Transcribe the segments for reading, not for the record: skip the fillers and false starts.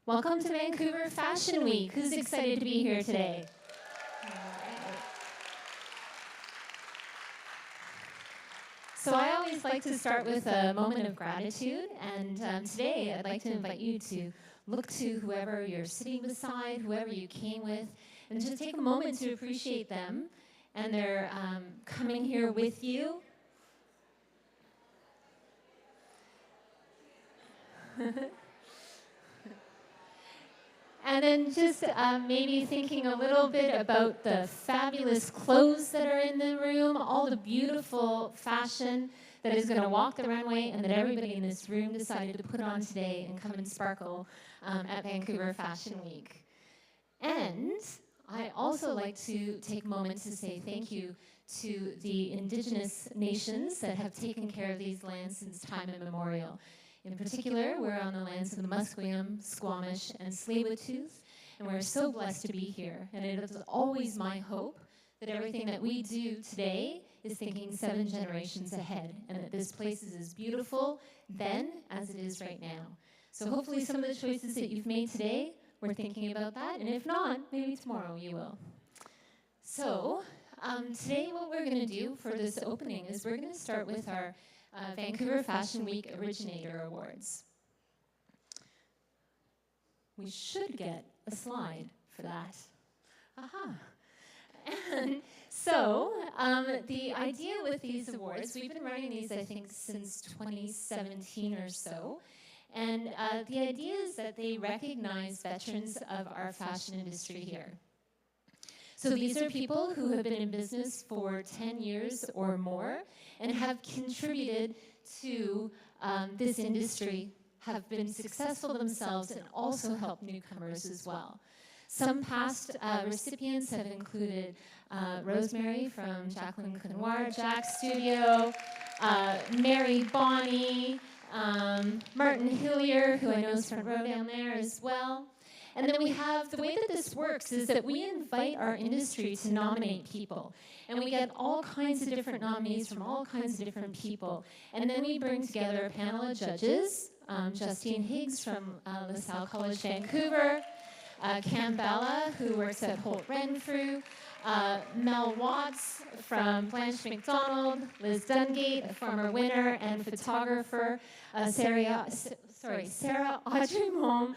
Welcome to Vancouver Fashion Week. Who's excited to be here today? So I always like to start with a moment of gratitude, and today I'd like to invite you to look to whoever you're sitting beside, whoever you came with, and just take a moment to appreciate them and their coming here with you. And then just maybe thinking a little bit about the fabulous clothes that are in the room, all the beautiful fashion that is going to walk the runway and that everybody in this room decided to put on today and come and sparkle at Vancouver Fashion Week. And I also like to take a moment to say thank you to the Indigenous nations that have taken care of these lands since time immemorial. In particular, we're on the lands of the Musqueam, Squamish, and Tsleil-Waututh, and we're so blessed to be here. And it is always my hope that everything that we do today is thinking 7 generations ahead, and that this place is as beautiful then as it is right now. So hopefully some of the choices that you've made today, we're thinking about that, and if not, maybe tomorrow you will. So today what we're going to do for this opening is we're going to start with our Vancouver Fashion Week Originator Awards. We should get a slide for that. Aha. And so the idea with these awards, we've been running these, I think, since 2017 or so. And the idea is that they recognize veterans of our fashion industry here. So these are people who have been in business for 10 years or more and have contributed to this industry, have been successful themselves, and also helped newcomers as well. Some past recipients have included Rosemary from Jacqueline Quinoir, Jack's Studio, Mary Bonney, Martin Hillier, who I know is front row down there as well. And then we have, the way that this works is that we invite our industry to nominate people. And we get all kinds of different nominees from all kinds of different people. And then we bring together a panel of judges, Justine Higgs from LaSalle College, Vancouver, Cam Balla, who works at Holt Renfrew, Mel Watts from Blanche McDonald, Liz Dungate, a former winner and photographer, Sarah Audremont,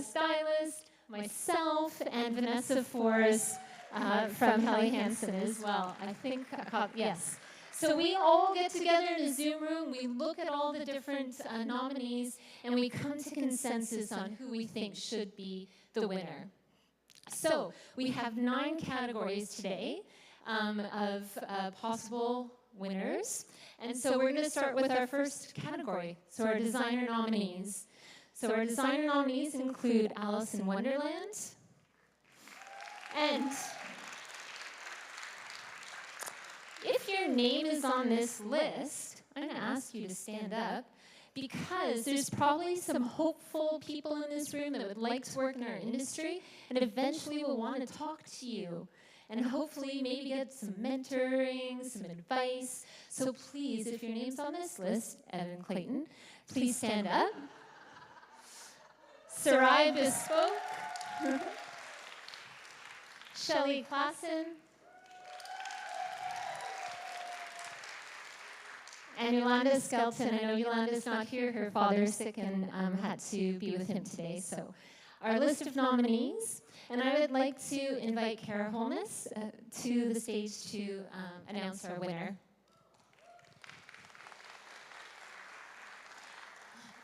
Stylist, myself, and Vanessa Forrest from Helly Hansen as well. I think, yes. So we all get together in a Zoom room, we look at all the different nominees, and we come to consensus on who we think should be the winner. So we have 9 categories today of possible winners. And so we're going to start with our first category, so our designer nominees. So our designer nominees include Alice in Wonderland. And if your name is on this list, I'm going to ask you to stand up, because there's probably some hopeful people in this room that would like to work in our industry and eventually will want to talk to you and hopefully maybe get some mentoring, some advice. So please, if your name's on this list, Evan Clayton, please stand up. Sarai Bespoke, Shelley Klassen, and Yolanda Skelton. I know Yolanda's not here. Her father's sick and had to be with him today. So our list of nominees. And I would like to invite Kara Holness to the stage to announce our winner.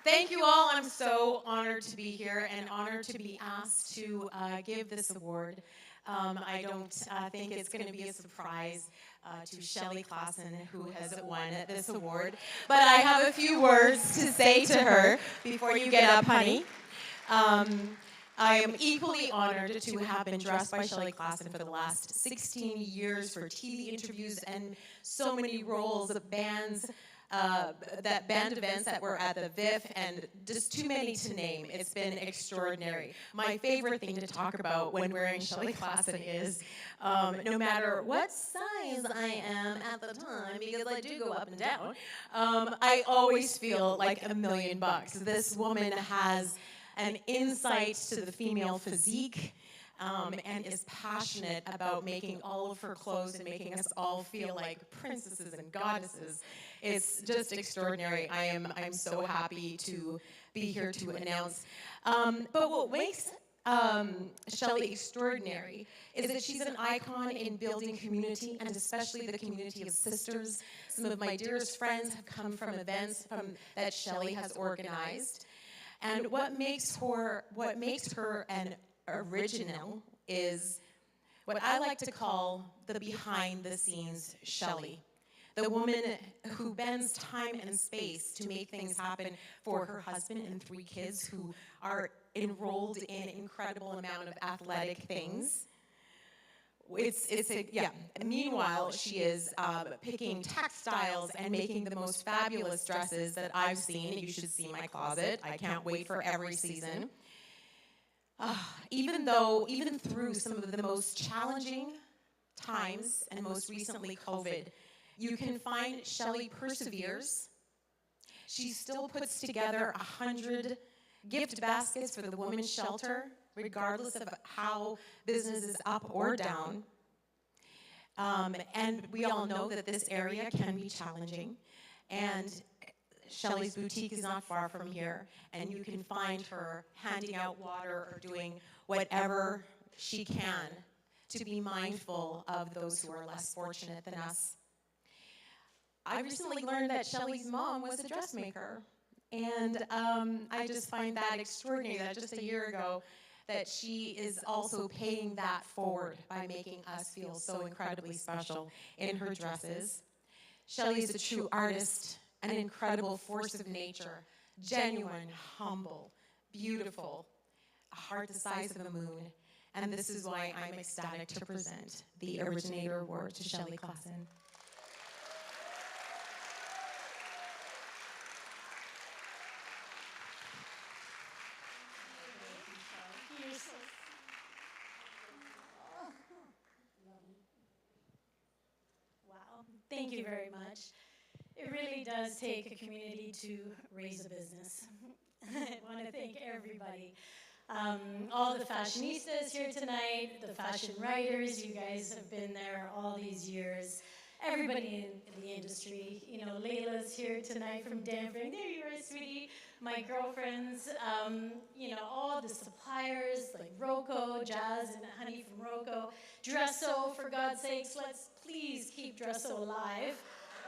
Thank you all. I'm so honored to be here and honored to be asked to give this award. I don't think it's going to be a surprise to Shelley Klassen, who has won this award. But I have a few words to say to her before you get up, honey. I am equally honored to have been dressed by Shelley Klassen for the last 16 years for TV interviews and so many roles of bands, band events that were at the VIF, and just too many to name. It's been extraordinary. My favorite thing to talk about when wearing Shelley Klassen is no matter what size I am at the time, because I do go up and down, I always feel like $1,000,000. This woman has an insight to the female physique, and is passionate about making all of her clothes and making us all feel like princesses and goddesses. It's just extraordinary. I'm so happy to be here to announce. But what makes Shelley extraordinary is that she's an icon in building community, and especially the community of sisters. Some of my dearest friends have come from events that Shelley has organized. And what makes her an original is what I like to call the behind-the-scenes Shelley. The woman who bends time and space to make things happen for her husband and 3 kids who are enrolled in an incredible amount of athletic things. Meanwhile, she is picking textiles and making the most fabulous dresses that I've seen. You should see my closet. I can't wait for every season. Even through some of the most challenging times, and most recently COVID, you can find Shelley perseveres. She still puts together 100 gift baskets for the women's shelter, regardless of how business is up or down. And we all know that this area can be challenging. And Shelley's boutique is not far from here, and you can find her handing out water or doing whatever she can to be mindful of those who are less fortunate than us. I recently learned that Shelley's mom was a dressmaker, and I just find that extraordinary that just a year ago that she is also paying that forward by making us feel so incredibly special in her dresses. Shelley is a true artist, an incredible force of nature, genuine, humble, beautiful, a heart the size of a moon. And this is why I'm ecstatic to present the Originator Award to Shelley Klassen. Wow, thank you very much. It really does take a community to raise a business. I want to thank everybody. All the fashionistas here tonight, the fashion writers, you guys have been there all these years. Everybody in the industry, you know, Layla's here tonight from Denver. There you are, sweetie. My girlfriends, you know, all the suppliers like Rocco, Jazz and Honey from Rocco. Dresso, for God's sakes, let's please keep Dresso alive.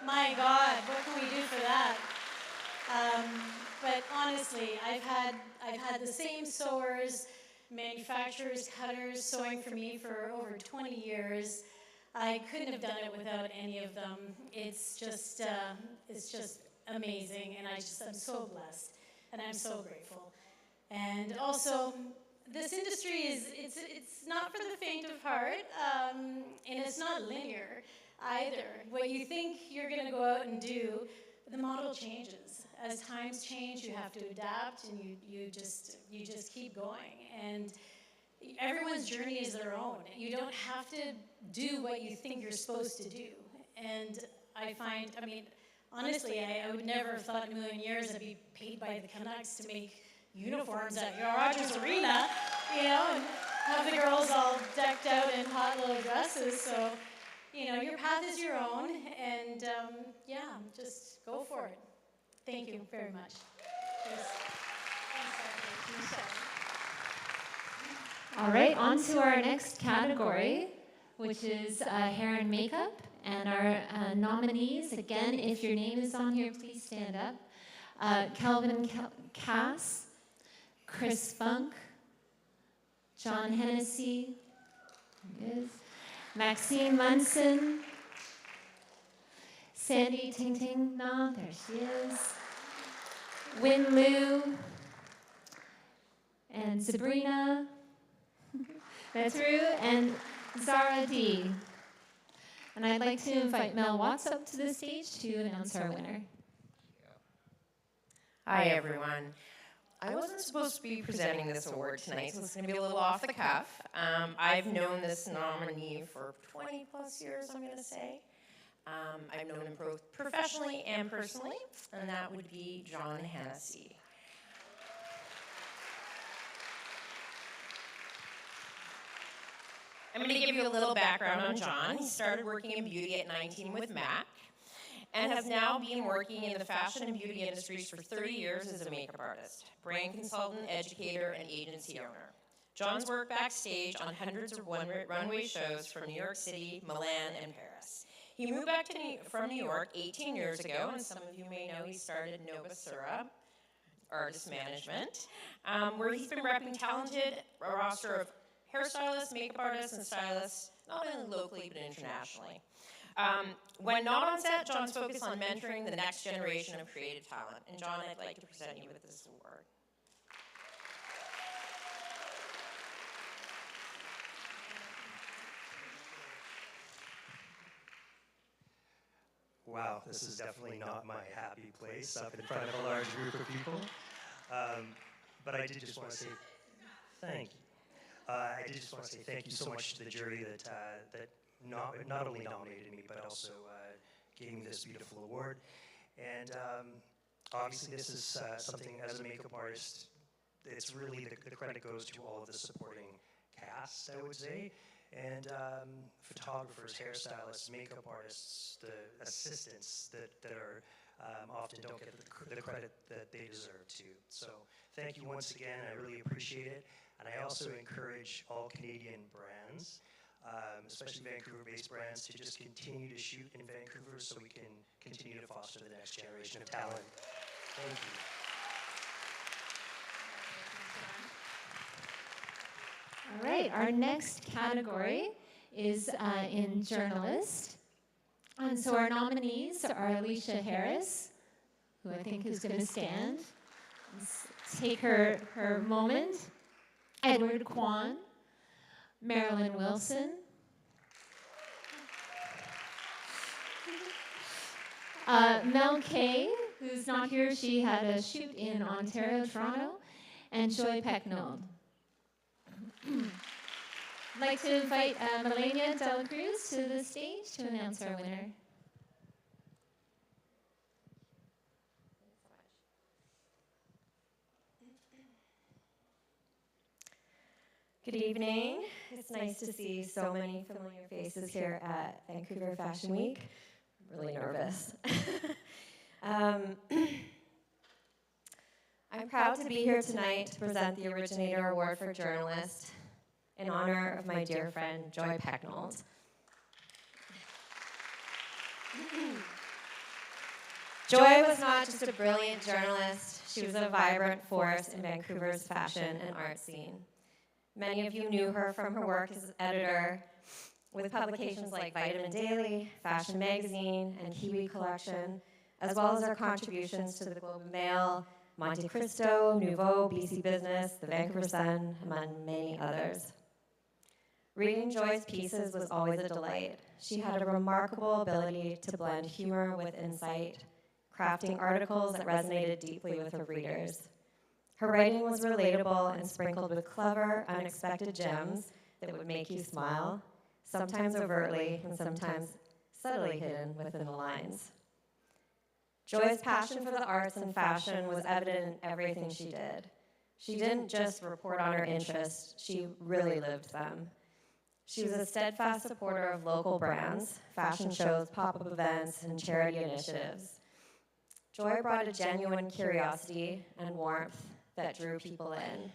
My God, what can we do for that? But honestly, I've had the same sewers, manufacturers, cutters sewing for me for over 20 years. I couldn't have done it without any of them. It's just amazing, and I'm so blessed, and I'm so grateful. And also, this industry it's not for the faint of heart, and it's not linear either. What you think you're going to go out and do, the model changes. As times change, you have to adapt, and you just keep going. And everyone's journey is their own. You don't have to do what you think you're supposed to do. And I mean, honestly, I would never have thought in a million years I'd be paid by the Canucks to make uniforms at Rogers Arena, you know, and have the girls all decked out in hot little dresses. So, you know, your path is your own, and yeah, just go for it. Thank you very much. All right, on to our next category, which is hair and makeup. And our nominees, again, if your name is on here, please stand up. Calvin Cass, Chris Funk, John Hennessy, there he is, Maxine Munson, Sandy Ting Ting Na, there she is, Win Liu, and Sabrina Metru, and Zara D. And I'd like to invite Mel Watts up to the stage to announce our winner. Hi, everyone. I wasn't supposed to be presenting this award tonight, so it's going to be a little off the cuff. I've known this nominee for 20 plus years, I'm going to say. I've known him both professionally and personally, and that would be John Hennessy. I'm going to give you a little background on John. He started working in beauty at 19 with MAC and has now been working in the fashion and beauty industries for 30 years as a makeup artist, brand consultant, educator, and agency owner. John's worked backstage on hundreds of runway shows from New York City, Milan, and Paris. He moved back from New York 18 years ago, and some of you may know he started Nova Sura Artist Management, where he's been repping talented roster of hairstylists, makeup artists, and stylists, not only locally but internationally. When not on set, John's focused on mentoring the next generation of creative talent. And John, I'd like to present you with this award. Wow, this is definitely not my happy place up in front of a large group of people. But I did just want to say thank you. I did just want to say thank you so much to the jury that not only nominated me, but also gave me this beautiful award. And obviously this is something, as a makeup artist, it's really, the credit goes to all of the supporting cast, I would say. And photographers, hairstylists, makeup artists, the assistants that are often don't get the credit that they deserve to. So thank you once again, I really appreciate it. And I also encourage all Canadian brands, especially Vancouver-based brands, to just continue to shoot in Vancouver so we can continue to foster the next generation of talent. Thank you. All right, our next category is in journalist. And so our nominees are Alicia Harris, who I think is going to stand, take her moment, Edward Kwan, Marilyn Wilson, Mel Kay, who's not here, she had a shoot in Ontario, Toronto, and Joy Pecknold. I'd like to invite Melania Dela Cruz to the stage to announce our winner. Good evening. It's nice to see so many familiar faces here at Vancouver Fashion Week. I'm really nervous. I'm proud to be here tonight to present the Originator Award for Journalist in honor of my dear friend, Joy Pecknold. Joy was not just a brilliant journalist, she was a vibrant force in Vancouver's fashion and art scene. Many of you knew her from her work as editor with publications like Vitamin Daily, Fashion Magazine, and Kiwi Collection, as well as her contributions to the Globe and Mail, Monte Cristo, Nouveau, BC Business, the Vancouver Sun, among many others. Reading Joy's pieces was always a delight. She had a remarkable ability to blend humor with insight, crafting articles that resonated deeply with her readers. Her writing was relatable and sprinkled with clever, unexpected gems that would make you smile, sometimes overtly and sometimes subtly hidden within the lines. Joy's passion for the arts and fashion was evident in everything she did. She didn't just report on her interests, she really lived them. She was a steadfast supporter of local brands, fashion shows, pop-up events, and charity initiatives. Joy brought a genuine curiosity and warmth that drew people in.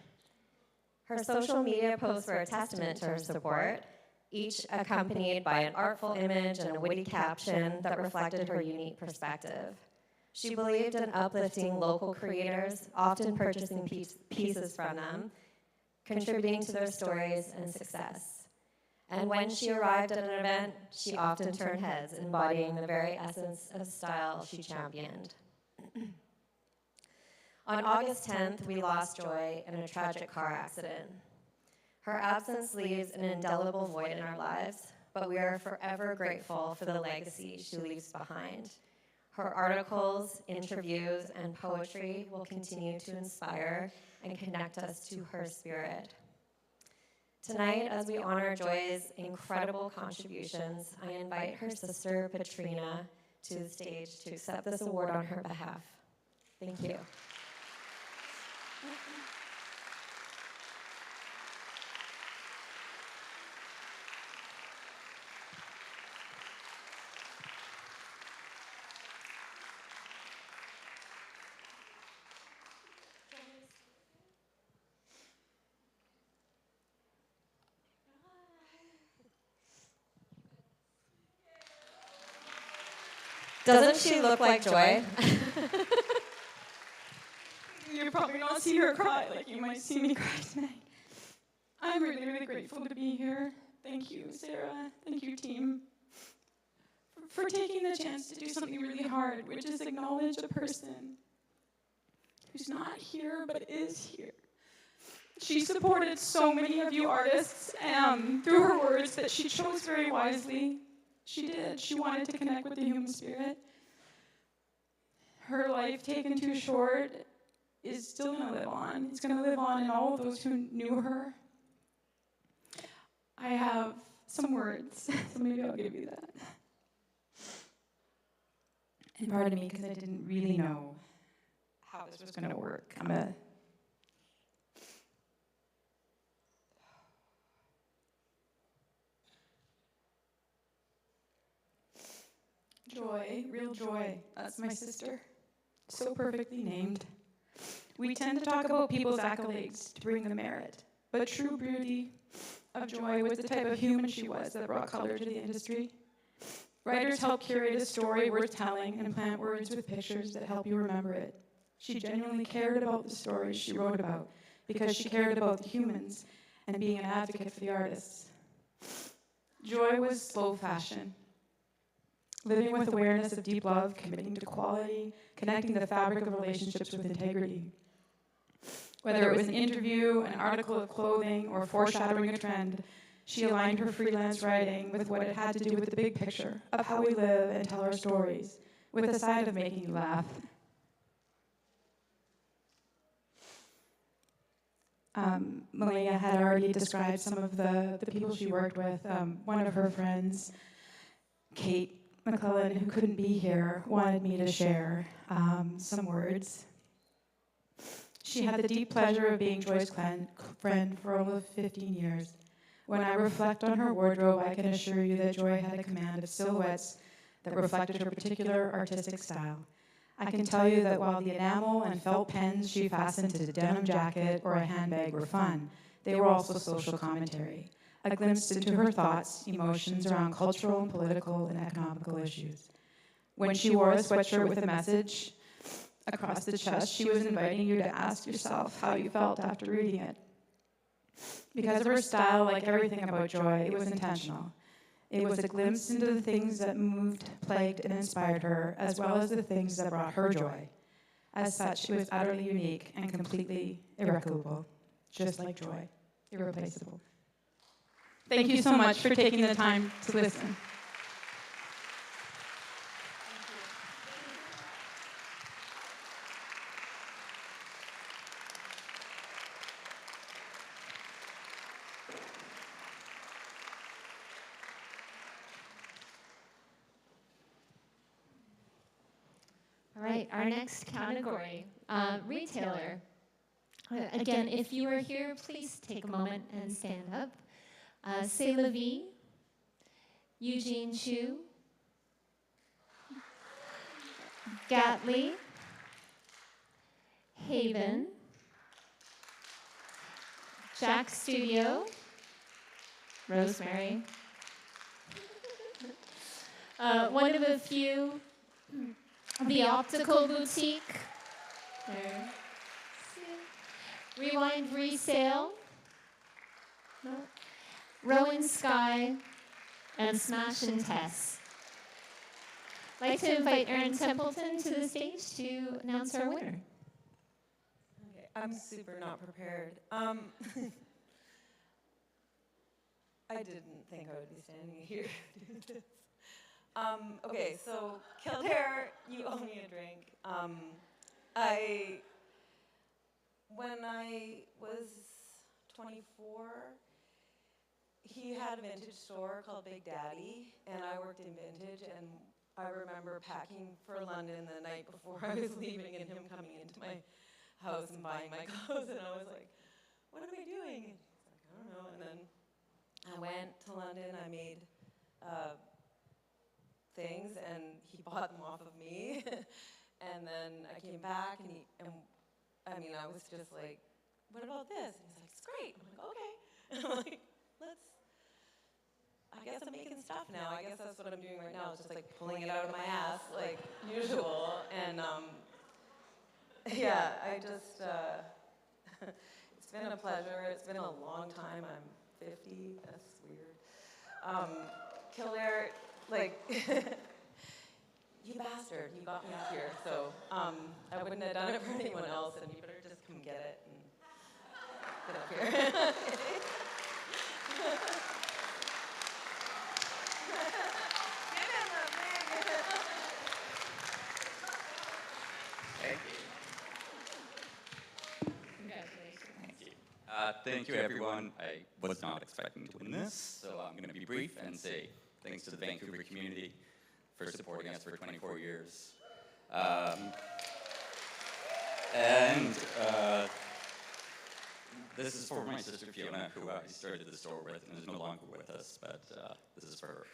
Her social media posts were a testament to her support, each accompanied by an artful image and a witty caption that reflected her unique perspective. She believed in uplifting local creators, often purchasing pieces from them, contributing to their stories and success. And when she arrived at an event, she often turned heads, embodying the very essence of style she championed. On August 10th, we lost Joy in a tragic car accident. Her absence leaves an indelible void in our lives, but we are forever grateful for the legacy she leaves behind. Her articles, interviews, and poetry will continue to inspire and connect us to her spirit. Tonight, as we honor Joy's incredible contributions, I invite her sister, Patrina, to the stage to accept this award on her behalf. Thank you. Doesn't she look like Joy? You'll probably not see her cry like you might see me cry tonight. I'm really, really grateful to be here. Thank you, Sarah. Thank you, team, for taking the chance to do something really hard, which is acknowledge a person who's not here but is here. She supported so many of you artists through her words that she chose very wisely. She did. She wanted to connect with the human spirit. Her life taken too short is still going to live on. It's going to live on in all of those who knew her. I have some words, so maybe I'll give you that. And pardon me, because I didn't really know how this was going to work. Joy, real joy. That's my sister. So perfectly named. We tend to talk about people's accolades to bring them merit, but true beauty of Joy was the type of human she was that brought color to the industry. Writers help curate a story worth telling and plant words with pictures that help you remember it. She genuinely cared about the stories she wrote about because she cared about the humans and being an advocate for the artists. Joy was slow fashion. Living with awareness of deep love, committing to quality, connecting the fabric of relationships with integrity. Whether it was an interview, an article of clothing, or foreshadowing a trend, she aligned her freelance writing with what it had to do with the big picture of how we live and tell our stories, with a side of making you laugh. Malia had already described some of the people she worked with. One of her friends, Kate McClellan, who couldn't be here, wanted me to share some words. She had the deep pleasure of being Joy's friend for almost 15 years. When I reflect on her wardrobe, I can assure you that Joy had a command of silhouettes that reflected her particular artistic style. I can tell you that while the enamel and felt pens she fastened to a denim jacket or a handbag were fun, they were also social commentary, a glimpse into her thoughts, emotions around cultural and political and economical issues. When she wore a sweatshirt with a message across the chest, she was inviting you to ask yourself how you felt after reading it. Because of her style, like everything about Joy, it was intentional. It was a glimpse into the things that moved, plagued, and inspired her, as well as the things that brought her joy. As such, it was utterly unique and completely irreplaceable, just like Joy, irreplaceable. Thank you so much for taking the time to listen. All right, our next category, retailer. Again, if you are here, please take a moment and stand up. C'est la vie, Eugene Chu, Gatley, Haven, Jack Studio, Rosemary. One of a few, the Optical Boutique, there. Rewind Resale, no. Rowan Sky, and Smash and Tess. I'd like to invite Erin Templeton to the stage to announce our winner. Okay, I'm super not prepared. I didn't think I would be standing here to do this. Okay, so Kildare, you owe me a drink. When I was 24, he had a vintage store called Big Daddy, and I worked in vintage, and I remember packing for London the night before I was leaving and him coming into my house and buying my clothes, and I was like, what am I doing? He's like, I don't know, and then I went to London, I made things, and he bought them off of me, and then I came back, and I was just like, what about this? And he's like, it's great. I'm like, okay. And I'm like, I guess I'm making stuff now. I guess that's what I'm doing right now. It's just like pulling it out of my ass. Like, Yeah, I just, it's been a pleasure. It's been a long time. I'm 50. That's weird. Kildare, like, you bastard, you got me up here. So I wouldn't have done it for anyone else, and you better just come get it and get up here. Thank you, everyone. I was not expecting to win this, so I'm going to be brief and say thanks to the Vancouver community for supporting us for 24 years. This is for my sister Fiona, who I started the store with and is no longer with us, but this is for her.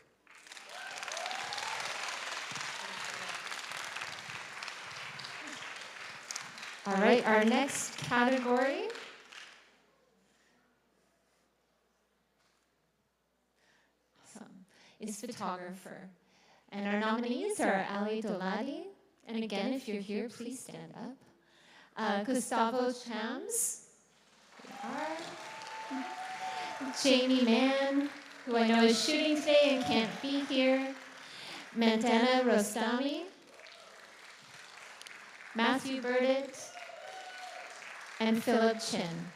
All right, our next category is photographer. And our nominees are Ali Doladi, and again, if you're here, please stand up. Gustavo Chams, Jamie Mann, who I know is shooting today and can't be here, Mandana Rostami, Matthew Burdett, and Philip Chin.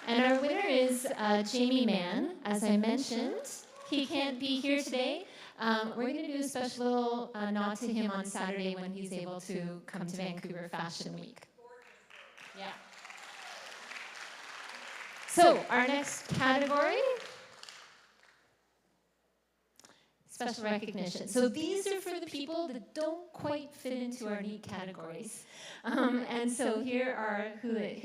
And our winner is Jamie Mann. As I mentioned, he can't be here today. We're going to do a special little nod to him on Saturday when he's able to come to Vancouver Fashion Week. Yeah. So our next category, special recognition. So these are for the people that don't quite fit into our neat categories. And so here are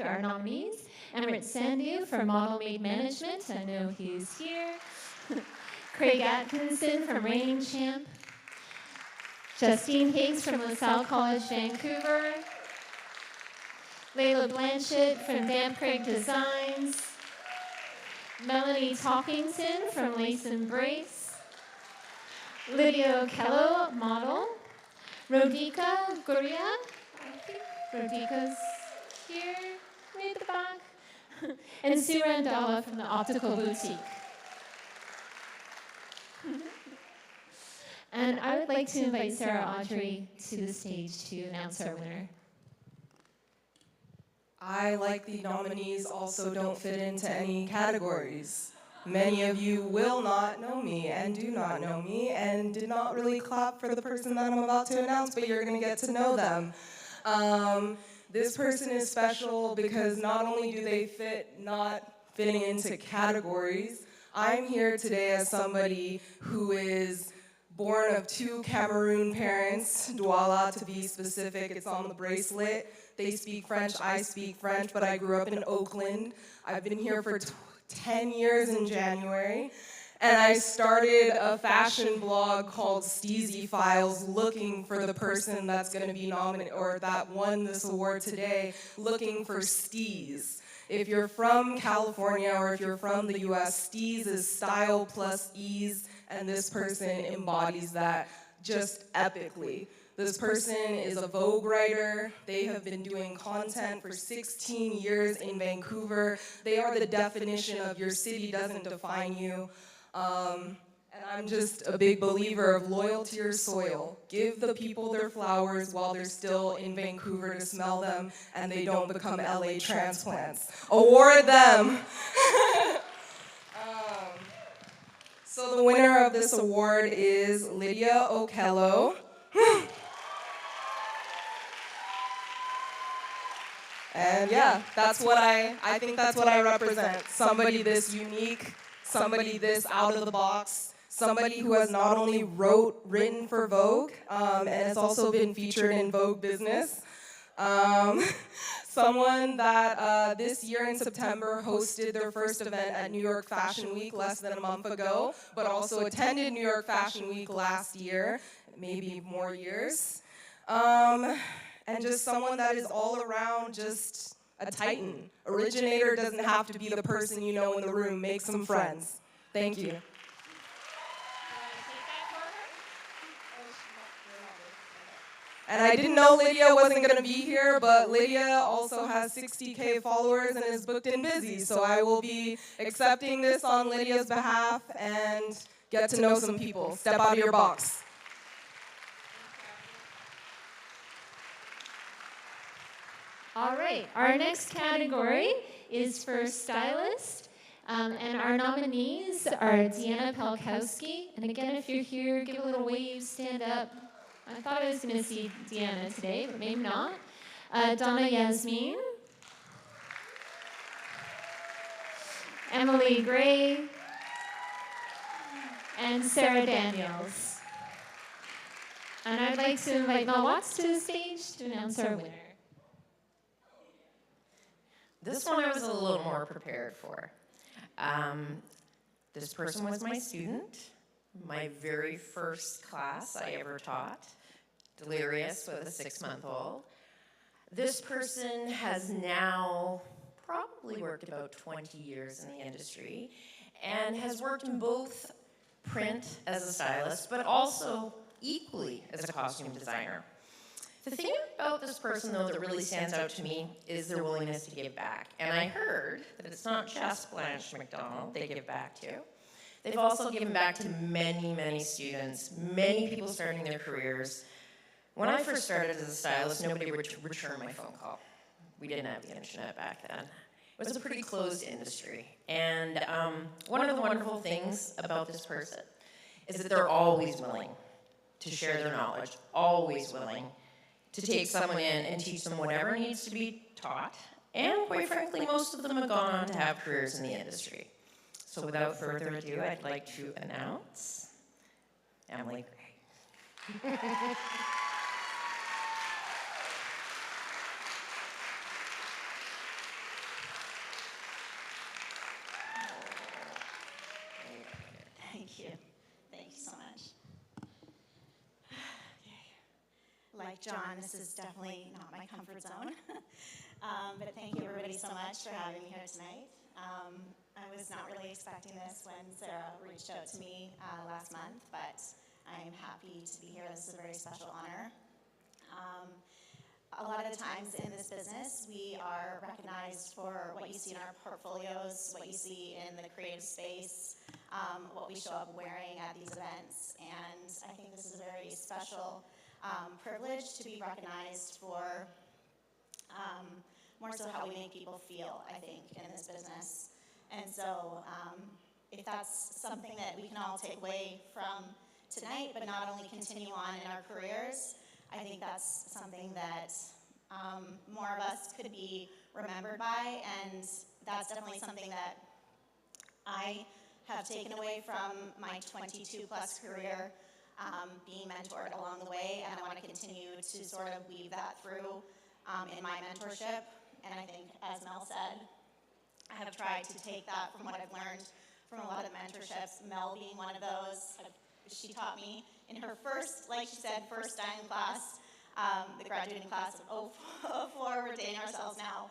our nominees. Emmerich Sandu for Model Made Management. I know he's here. Craig Atkinson from Reigning Champ. Justine Higgs from LaSalle College, Vancouver. Layla Blanchett from Damp Craig Designs. Melanie Talkington from Lace and Brace. Lydia Okello, model. Rodika Guria, I think Rodika's here, right at the back. And Sue Randalla from the Optical Boutique. And I would like to invite Sarah Audrey to the stage to announce our winner. I, like the nominees, also don't fit into any categories. Many of you will not know me and do not know me and did not really clap for the person that I'm about to announce, but you're going to get to know them. This person is special because not only do they fit not fitting into categories, I'm here today as somebody who is born of 2 Cameroon parents, Douala to be specific, it's on the bracelet. They speak French, I speak French, but I grew up in Oakland. I've been here for 10 years in January, and I started a fashion blog called Steezy Files looking for the person that's going to be nominated, or that won this award today, looking for steez. If you're from California or if you're from the US, steez is style plus ease, and this person embodies that just epically. This person is a Vogue writer. They have been doing content for 16 years in Vancouver. They are the definition of your city doesn't define you. And I'm just a big believer of loyal to your soil. Give the people their flowers while they're still in Vancouver to smell them and they don't become LA transplants. Award them. So the winner of this award is Lydia Okello. And yeah, that's what I think that's what I represent. Somebody this unique, somebody this out of the box, somebody who has not only written for Vogue, and has also been featured in Vogue Business. Someone that this year in September hosted their first event at New York Fashion Week less than a month ago, but also attended New York Fashion Week last year, maybe more years. And just someone that is all around just a titan. Originator doesn't have to be the person you know in the room. Make some friends. Thank you. And I didn't know Lydia wasn't going to be here, but Lydia also has 60K followers and is booked and busy. So I will be accepting this on Lydia's behalf and get to know some people. Step out of your box. All right, our next category is for Stylist. And our nominees are Deanna Pelkowski. And again, if you're here, give a little wave, stand up. I thought I was going to see Deanna today, but maybe not. Donna Yasmin. Emily Gray. And Sarah Daniels. And I'd like to invite Mel Watts to the stage to announce our winner. This one I was a little more prepared for. This person was my student, my very first class I ever taught, delirious with a 6-month-old. This person has now probably worked about 20 years in the industry and has worked in both print as a stylist, but also equally as a costume designer. The thing about this person, though, that really stands out to me is their willingness to give back. And I heard that it's not just Blanche McDonald they give back to. They've also given back to many, many students, many people starting their careers. When I first started as a stylist, nobody would return my phone call. We didn't have the internet back then. It was a pretty closed industry. And one of the wonderful things about this person is that they're always willing to share their knowledge, always willing to take someone in and teach them whatever needs to be taught. And quite frankly, most of them have gone on to have careers in the industry. So without further ado, I'd like to announce Emily Gray. Thank you. Thank you so much. Like John, this is definitely not my comfort zone. But thank you everybody so much for having me here tonight. I was not really expecting this when Sarah reached out to me last month, but I'm happy to be here. This is a very special honor. A lot of the times in this business, we are recognized for what you see in our portfolios, what you see in the creative space, what we show up wearing at these events. And I think this is a very special privilege to be recognized for more so how we make people feel, I think, in this business. And so if that's something that we can all take away from tonight, but not only continue on in our careers, I think that's something that more of us could be remembered by, and that's definitely something that I have taken away from my 22-plus career, being mentored along the way, and I want to continue to sort of weave that through in my mentorship. And I think, as Mel said, I have tried to take that from what I've learned from a lot of mentorships, Mel being one of those. She taught me in her first, like she said, first styling class, the graduating class of 04, we're dating ourselves now.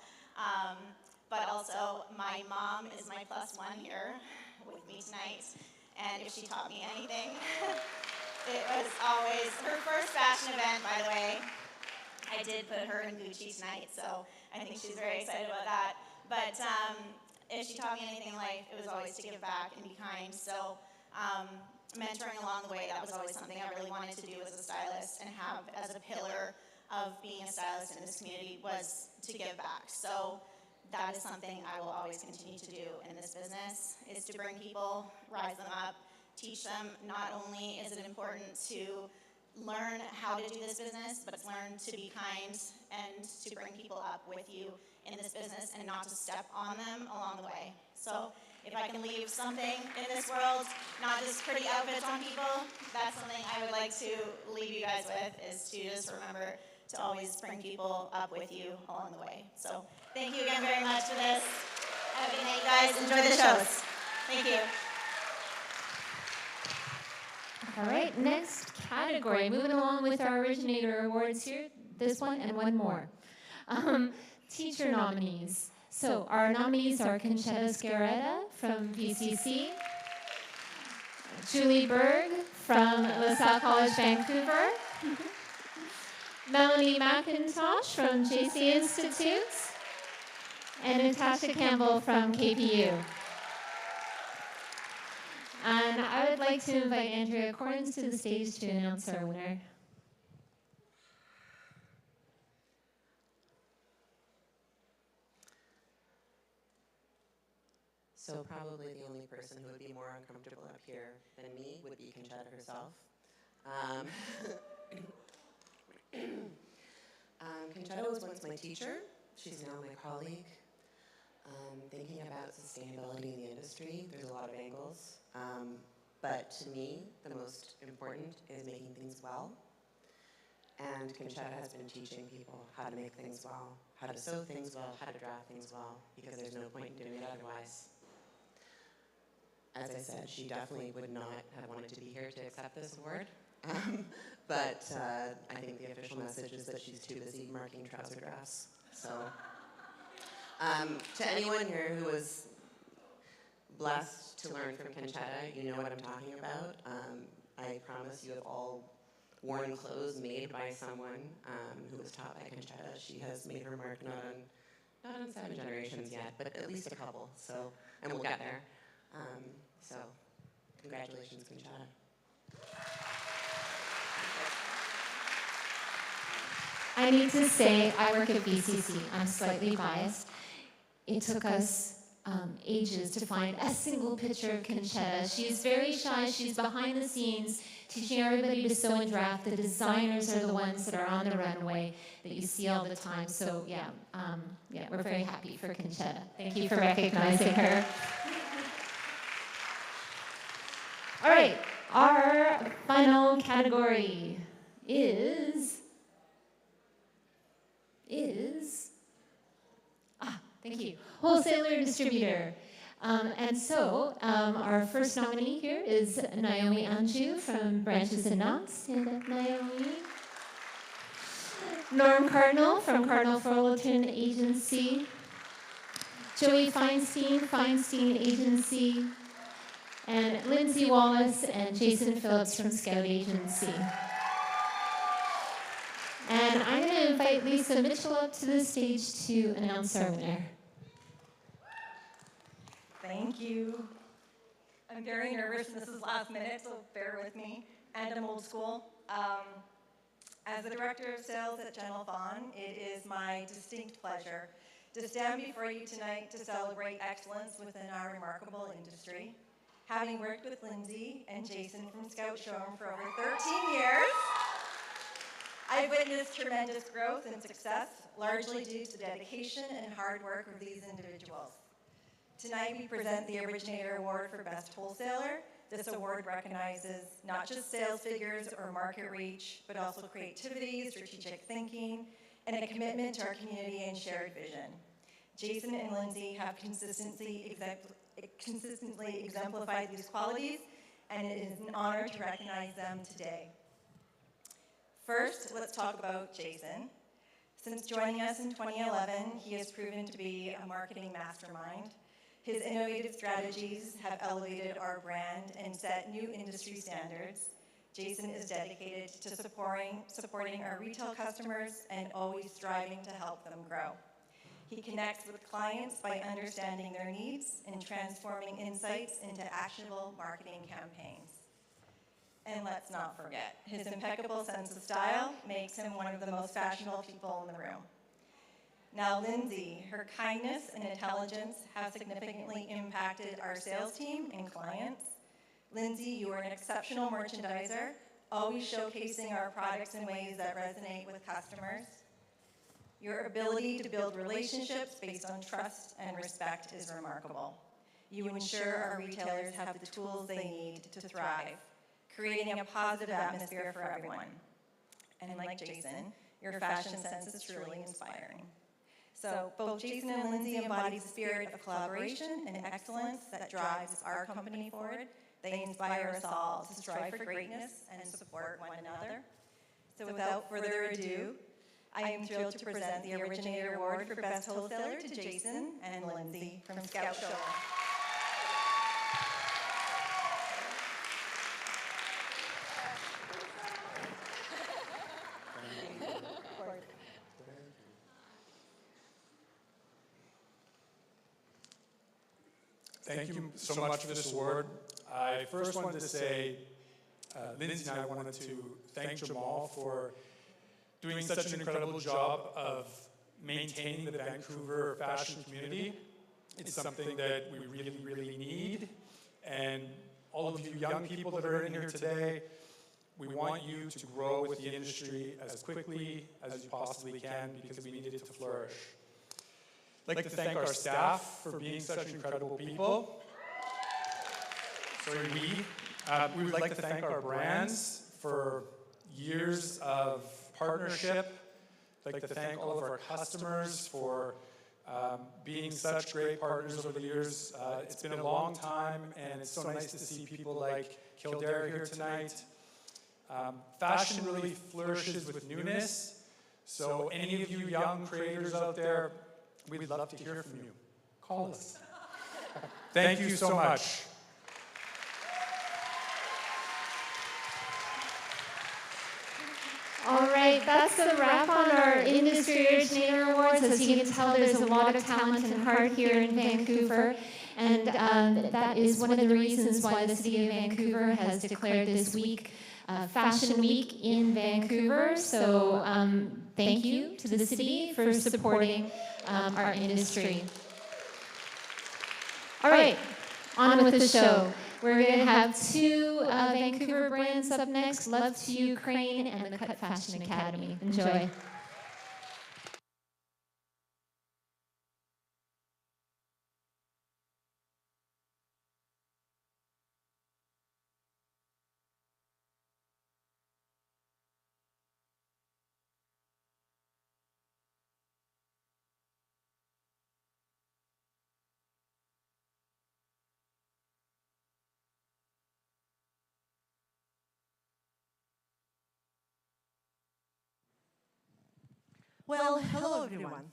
But also, my mom is my +1 here with me tonight. And if she taught me anything, it was always her first fashion event, by the way. I did put her in Gucci tonight, so I think she's very excited about that. But if she taught me anything in life, it was always to give back and be kind. So mentoring along the way, that was always something I really wanted to do as a stylist and have as a pillar of being a stylist in this community was to give back. So that is something I will always continue to do in this business, is to bring people, rise them up, teach them. Not only is it important to learn how to do this business, but it's learn to be kind and to bring people up with you in this business and not to step on them along the way. So if I can leave something in this world, not just pretty outfits on people, that's something I would like to leave you guys with, is to just remember to always bring people up with you along the way. So thank you again very much for this. Have a good night, guys. Enjoy the shows. Thank you. All right, next category. Moving along with our Originator Awards here. This one and one more. Teacher nominees. So our nominees are Conchetta Scaretta from VCC, Julie Berg from LaSalle College, Vancouver, Melanie McIntosh from JC Institute, and Natasha Campbell from KPU. And I would like to invite Andrea Corns to the stage to announce our winner. So probably the only person who would be more uncomfortable up here than me would be Conchetta herself. Conchetta was once my teacher. She's now my colleague. Thinking about sustainability in the industry, there's a lot of angles. But to me, the most important is making things well. And Conchetta has been teaching people how to make things well, how to sew things well, how to draft things well, because there's no point in doing it otherwise. As I said, she definitely would not have wanted to be here to accept this award. But I think the official message is that she's too busy marking trouser drafts. So to anyone here who was blessed to learn from Conchetta, you know what I'm talking about. I promise you have all worn clothes made by someone who was taught by Conchetta. She has made her mark not on 7 generations yet, but at least a couple. So, and we'll get there. So, congratulations, Conchetta. I need to say, I work at BCC. I'm slightly biased. It took us ages to find a single picture of Conchetta. She's very shy. She's behind the scenes, teaching everybody to sew and draft. The designers are the ones that are on the runway that you see all the time. So yeah, we're very happy for Conchetta. Thank you for recognizing her. All right, our final category is thank you, wholesaler distributor. And so our first nominee here is Naomi Anju from Branches and Knots. Stand up, Naomi. Norm Cardinal from Cardinal Fullerton Agency. Joey Feinstein Agency. And Lindsay Wallace and Jason Phillips from Scout Agency. And I'm going to invite Lisa Mitchell up to the stage to announce our winner. Thank you. I'm very nervous, and this is last minute, so bear with me. And I'm old school. As the Director of Sales at General Vaughan, it is my distinct pleasure to stand before you tonight to celebrate excellence within our remarkable industry. Having worked with Lindsay and Jason from Scout Showroom for over 13 years, I've witnessed tremendous growth and success, largely due to the dedication and hard work of these individuals. Tonight we present the Originator Award for Best Wholesaler. This award recognizes not just sales figures or market reach, but also creativity, strategic thinking, and a commitment to our community and shared vision. Jason and Lindsay have consistently exemplified these qualities, and it is an honor to recognize them today. First, let's talk about Jason. Since joining us in 2011, he has proven to be a marketing mastermind. His innovative strategies have elevated our brand and set new industry standards. Jason is dedicated to supporting our retail customers and always striving to help them grow. He connects with clients by understanding their needs and transforming insights into actionable marketing campaigns. And let's not forget, his impeccable sense of style makes him one of the most fashionable people in the room. Now, Lindsay, her kindness and intelligence have significantly impacted our sales team and clients. Lindsay, you are an exceptional merchandiser, always showcasing our products in ways that resonate with customers. Your ability to build relationships based on trust and respect is remarkable. You ensure our retailers have the tools they need to thrive, creating a positive atmosphere for everyone. And like Jason, your fashion sense is truly inspiring. So both Jason and Lindsay embody the spirit of collaboration and excellence that drives our company forward. They inspire us all to strive for greatness and support one another. So without further ado, I am thrilled to present the Originator Award for Best Wholesaler to Jason and Lindsay from Scout Showroom. Thank you so much for this award. I first wanted to say, Lindsay and I wanted to thank Jamal for doing such an incredible job of maintaining the Vancouver fashion community. It's something that we really, really need. And all of you young people that are in here today, we want you to grow with the industry as quickly as you possibly can because we need it to flourish. I'd like to thank our staff for being such incredible people. We would like to thank our brands for years of partnership. I'd like to thank all of our customers for being such great partners over the years. It's been a long time, and it's so nice to see people like Kildare here tonight. Fashion really flourishes with newness, so any of you young creators out there, we'd love to hear from you. Call us. Thank you so much. All right, that's a wrap on our Industry Originator Awards. As you can tell, there's a lot of talent and heart here in Vancouver. And that is one of the reasons why the City of Vancouver has declared this week Fashion Week in Vancouver. So thank you to the city for supporting our industry. All right, on with the show. We're going to have two Vancouver brands up next, Love to Ukraine and the Cut Fashion Academy. Enjoy. Well, hello everyone.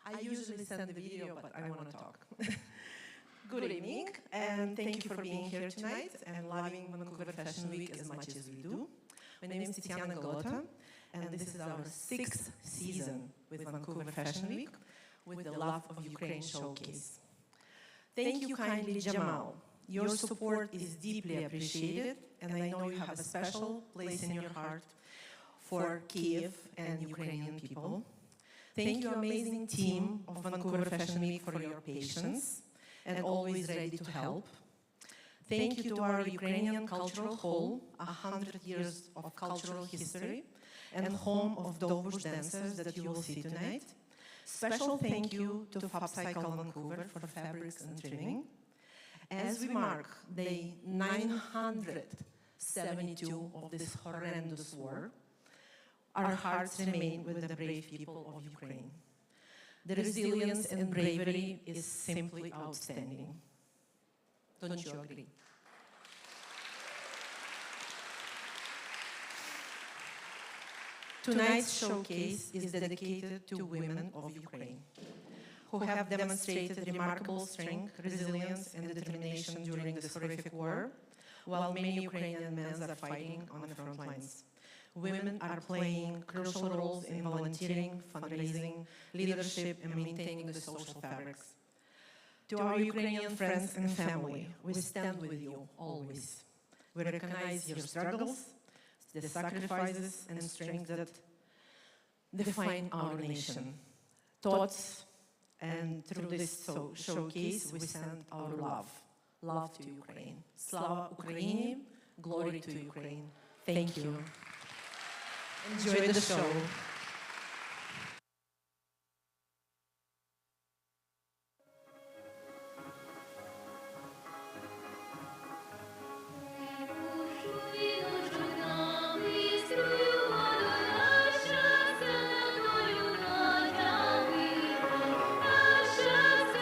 I usually send the video, but I want to talk. Good evening, and thank you for being here tonight and loving Vancouver Fashion Week as much as we do. My name is Tatiana Golota, and this is our 6th season with Vancouver Fashion Week with the Love of Ukraine showcase. Thank you kindly, Jamal. Your support is deeply appreciated, and I know you have a special place in your heart for Kiev and Ukrainian people. Thank you, amazing team of Vancouver Fashion Week, for your patience and always ready to help. Thank you to our Ukrainian Cultural Hall, 100 years of cultural history and home of Dovush dancers that you will see tonight. Special thank you to Fabcycle Vancouver for fabrics and trimming. As we mark day 972 of this horrendous war, our hearts remain with the brave people of Ukraine. The resilience and bravery is simply outstanding. Don't you agree? Tonight's showcase is dedicated to women of Ukraine, who have demonstrated remarkable strength, resilience, and determination during this horrific war, while many Ukrainian men are fighting on the front lines. Women are playing crucial roles in volunteering, fundraising, leadership, and maintaining the social fabrics. To our Ukrainian friends and family, we stand with you always. We recognize your struggles, the sacrifices and strength that define our nation. Thoughts, and through this showcase, we send our love to Ukraine. Slava Ukraini, glory to Ukraine. Thank you. Enjoy the show. Щастя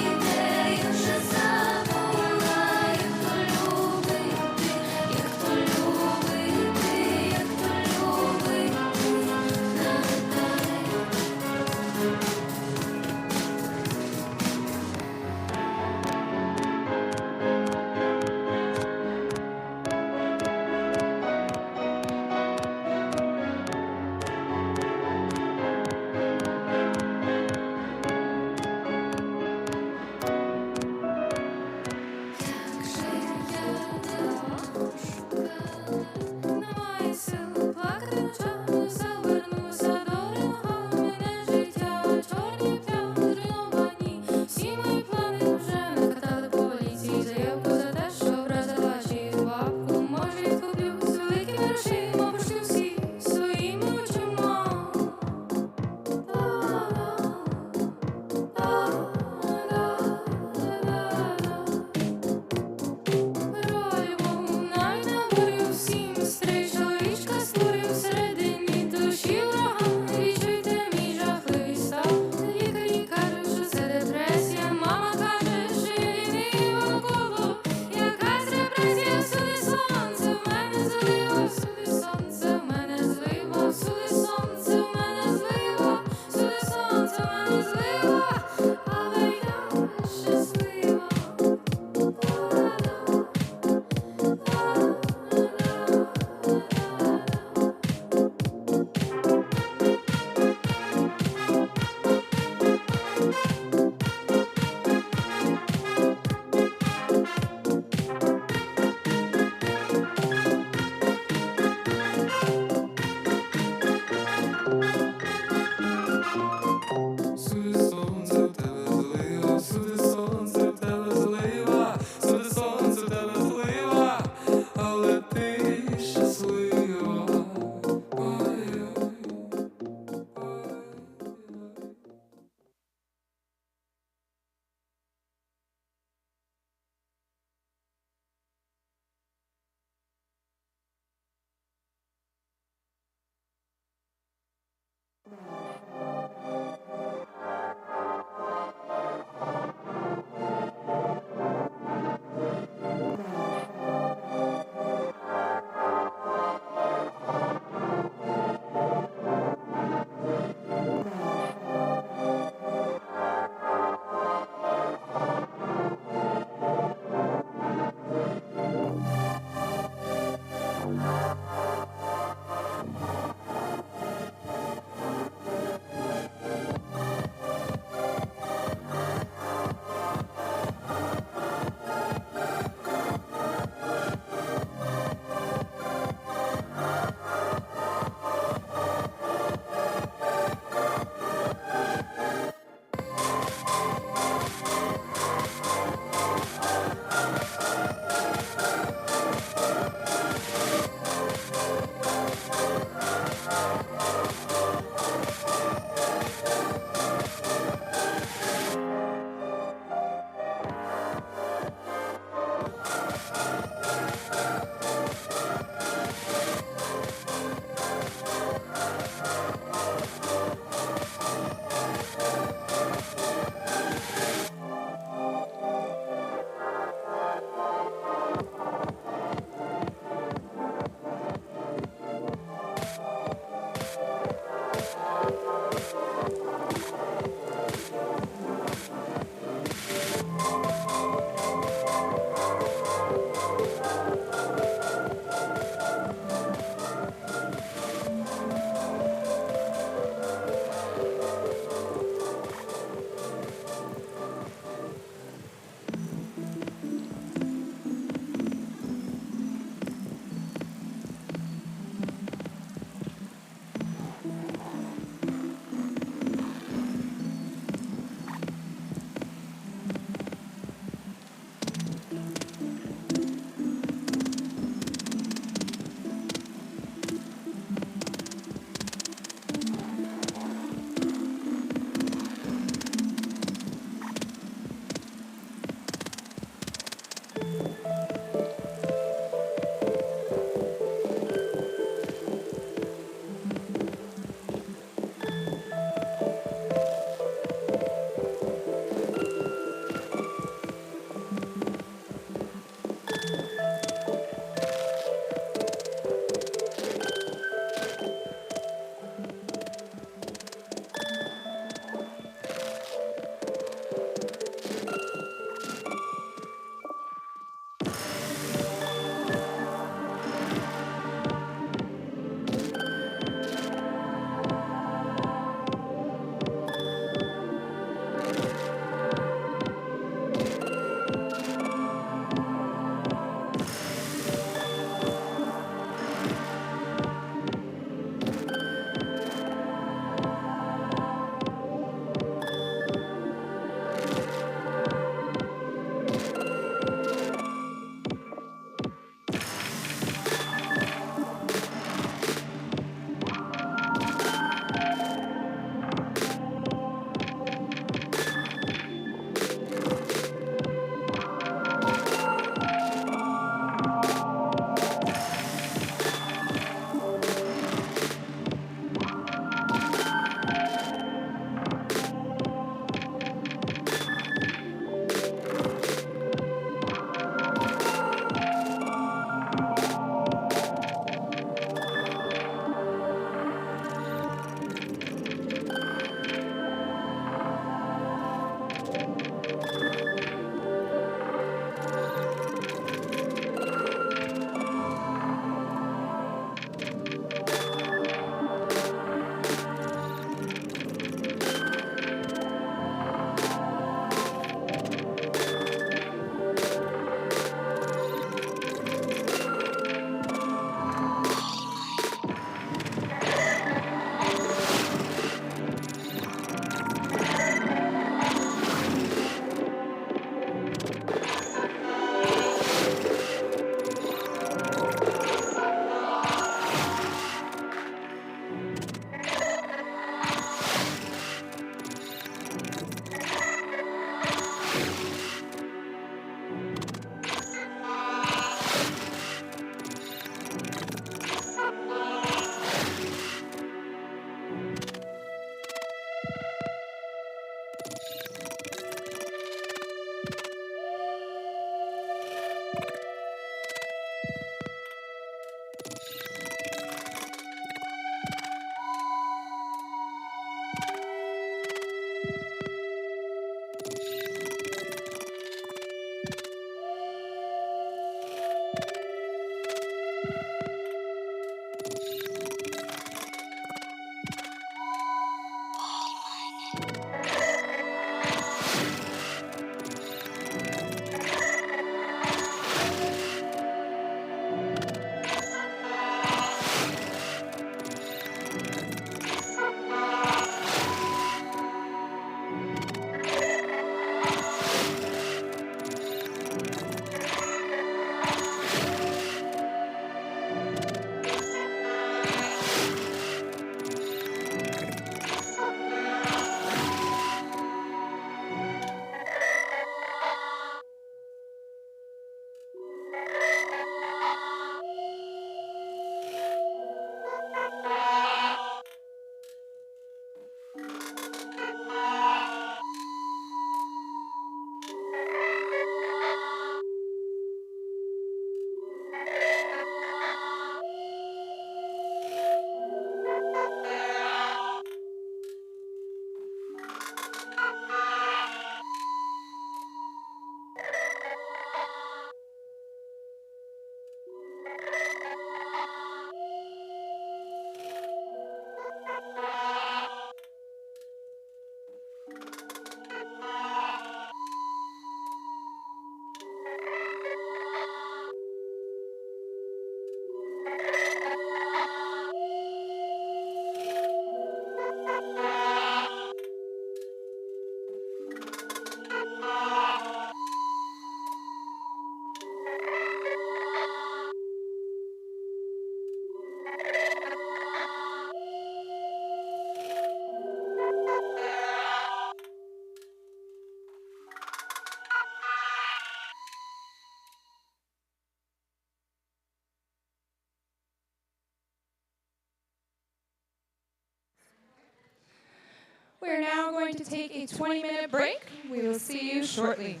We're now going to take a 20-minute break. We will see you shortly.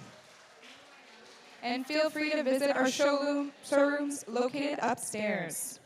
And feel free to visit our showrooms located upstairs.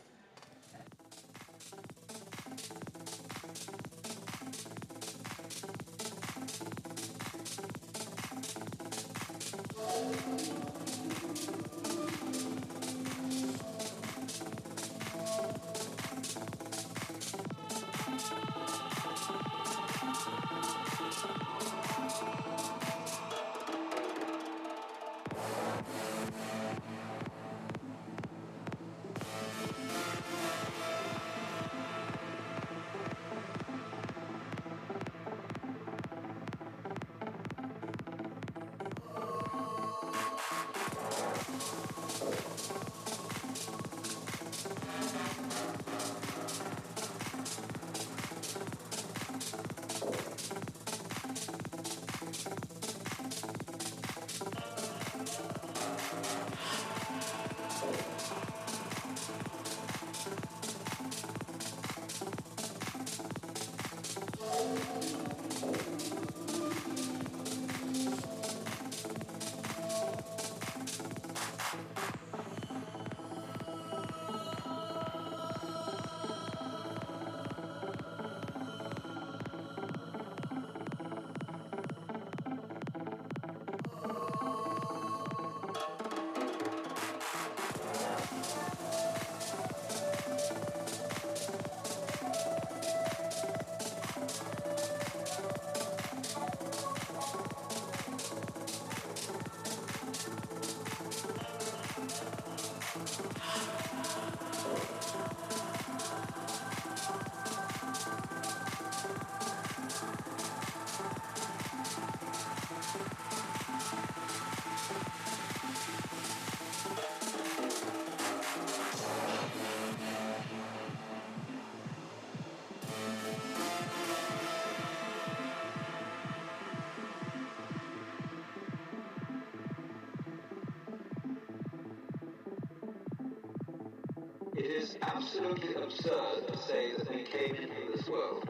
It is absolutely absurd to say that we came into this world.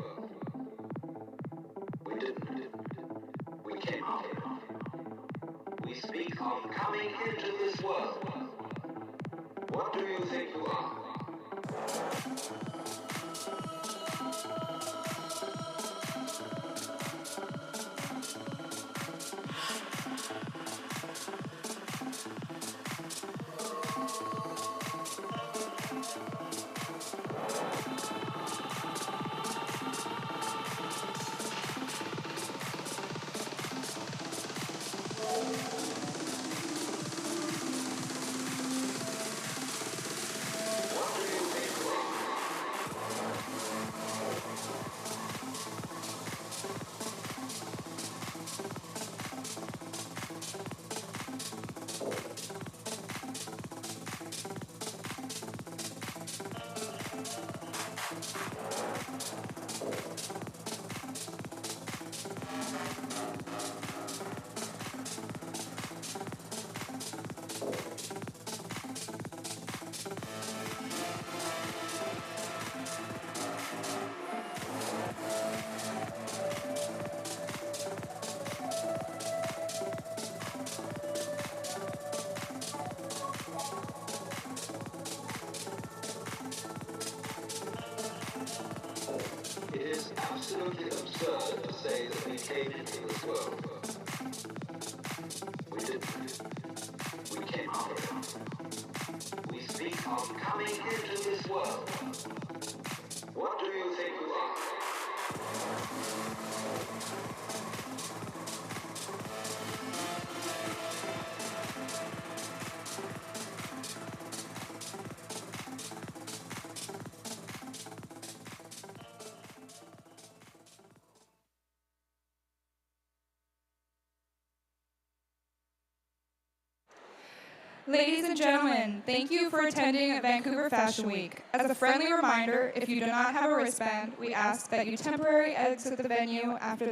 We didn't. We came out of it. We speak of coming into this world. What do you think you are? It is absolutely absurd to say that we came into this world. We didn't. We came out of it. We speak of coming into this world. What do you think you are? Ladies and gentlemen, thank you for attending Vancouver Fashion Week. As a friendly reminder, if you do not have a wristband, we ask that you temporarily exit the venue after